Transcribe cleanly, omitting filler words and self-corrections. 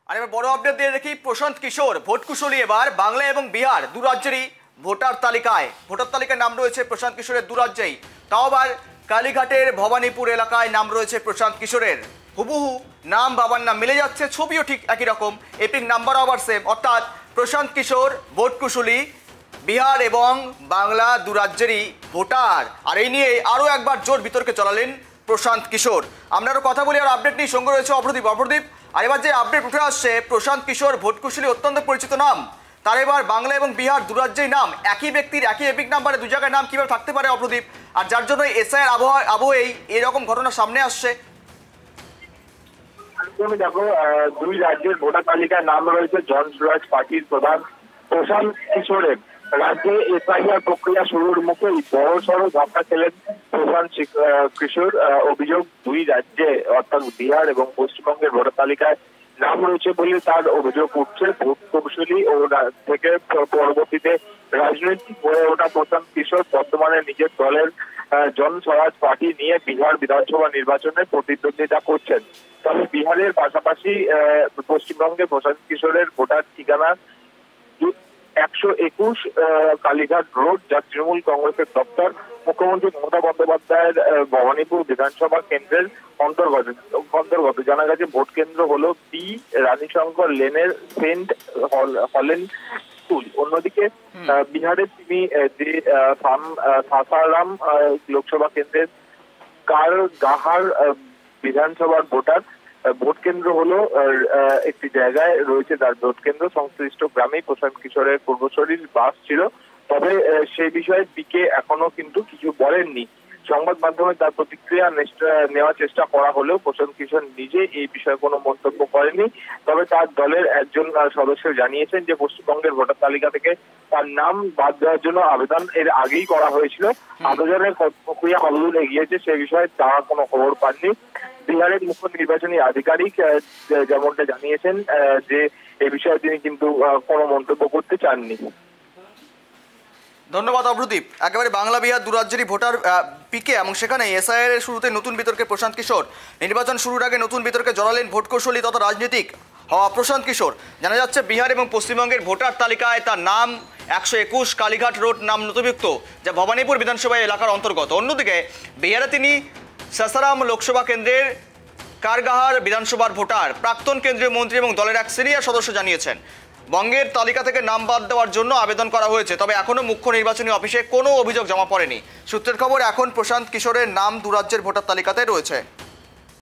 আর এবার বড় আপডেট দিয়ে দেখি প্রশান্ত কিশোর ভোট কুশলী এবার বাংলা এবং বিহার দু রাজ্যেরই ভোটার তালিকায় নাম রয়েছে প্রশান্ত কিশোরের দু রাজ্যেই। তাও আবার কালীঘাটের ভবানীপুর এলাকায় নাম রয়েছে প্রশান্ত কিশোরের। হুবহু নাম বাবার নাম মিলে যাচ্ছে, ছবিও ঠিক একই রকম, এপিক নাম্বার আবার সেম। অর্থাৎ প্রশান্ত কিশোর ভোট কুশলী বিহার এবং বাংলা দু রাজ্যেরই ভোটার। আর এই নিয়ে আরও একবার জোর বিতর্কে চলালেন প্রশান্ত কিশোর। আমরা আরও কথা বলি আর আপডেট নিয়ে সঙ্গে রয়েছে অপরদীপ। আর এবার যে আপডেট উঠে আসছে, প্রশান্ত কিশোর ভোট কুশলী অত্যন্ত পরিচিত নাম, তার এবার বাংলা এবং বিহার দু রাজ্যেই নাম, একই ব্যক্তির একই এপিক নাম্বারে দু জায়গায় নাম কিভাবে থাকতে পারে অপরদীপ? আর যার জন্য এসআইয়ের আবহেই এরকম ঘটনা সামনে আসছে। তুমি দেখো, দুই রাজ্যের ভোটার তালিকায় নাম রয়েছে জনসুরাজ পার্টির প্রধান প্রশান্ত কিশোরের। রাজ্যে এসআইআর প্রক্রিয়া শুরুর মুখে বড়সড় ধাক্কা খেলেন প্রশান্ত কিশোর। অভিযোগ, দুই রাজ্যে অর্থাৎ বিহার এবং পশ্চিমবঙ্গের ভোটার তালিকায় নাম রয়েছে বলে তার অভিযোগ উঠছে। ভোট কৌশলী ও থেকে পরবর্তীতে রাজনৈতিক হয়ে ওঠা প্রশান্ত কিশোর বর্তমানে নিজের দলের জনস্বরাজ পার্টি নিয়ে বিহার বিধানসভা নির্বাচনে প্রতিদ্বন্দ্বিতা করছেন। তবে বিহারের পাশাপাশি পশ্চিমবঙ্গে প্রশান্ত কিশোরের ভোটার ঠিকানা 121 কালীঘাট রোড, যা তৃণমূল কংগ্রেসের দপ্তর। মুখ্যমন্ত্রী মমতা বন্দ্যোপাধ্যায়ের ভবানীপুর বিধানসভা কেন্দ্রের অন্তর্গত। জানা গেছে ভোট কেন্দ্র হলো বি রানীশঙ্কর লেনের সেন্ট হলেন স্কুল। অন্যদিকে বিহারে তিনি যে সাসারাম লোকসভা কেন্দ্রের কারগাহার বিধানসভার ভোটার। ভোট কেন্দ্র হলো একটি জায়গায় রয়েছে তার ভোট কেন্দ্র, সংশ্লিষ্ট গ্রামেই প্রশান্ত কিশোরের পূর্বসূরির বাস ছিল। তবে সেই বিষয়ে পিকে এখনো কিন্তু কিছু বলেননি। সংবাদ মাধ্যমে তার প্রতিক্রিয়া নেওয়ার চেষ্টা করা হলেও প্রশান্ত কিশোর নিজে এই বিষয়ে কোনো মন্তব্য করেনি। তবে তার দলের একজন সদস্য জানিয়েছেন যে পশ্চিমবঙ্গের ভোটার তালিকা থেকে তার নাম বাদ দেওয়ার জন্য আবেদন এর আগেই করা হয়েছিল। আবেদনের প্রক্রিয়া কতদূর এগিয়েছে সে বিষয়ে তারা কোনো খবর পাননি। বিহারের মুখ্য নির্বাচনী আধিকারিক যেমনটা জানিয়েছেন যে এ বিষয়ে তিনি কিন্তু কোনো মন্তব্য করতে চাননি। ধন্যবাদ অপরদীপ। একেবারে বাংলা বিহার দু রাজ্যেরই ভোটার পিকে, এবং সেখানে এসআইআর শুরুতে নতুন বিতর্কে প্রশান্ত কিশোর। নির্বাচন শুরুর আগে নতুন বিতর্কে জড়ালেন ভোট কৌশলী তথা রাজনীতিক হওয়া প্রশান্ত কিশোর। জানা যাচ্ছে বিহার এবং পশ্চিমবঙ্গের ভোটার তালিকায় তার নাম 121 কালীঘাট রোড নাম নথিভুক্ত, যা ভবানীপুর বিধানসভা এলাকার অন্তর্গত। অন্যদিকে বিহারে তিনি সাসারাম লোকসভা কেন্দ্রের কারগাহার বিধানসভার ভোটার। প্রাক্তন কেন্দ্রীয় মন্ত্রী এবং দলের এক সিনিয়র সদস্য জানিয়েছেন বঙ্গের তালিকা থেকে নাম বাদ দেওয়ার জন্য আবেদন করা হয়েছে, তবে এখনও মুখ্য নির্বাচনী অফিসে কোনো অভিযোগ জমা পড়েনি। সূত্রের খবর, এখন প্রশান্ত কিশোরের নাম দু রাজ্যের ভোটার তালিকাতে রয়েছে।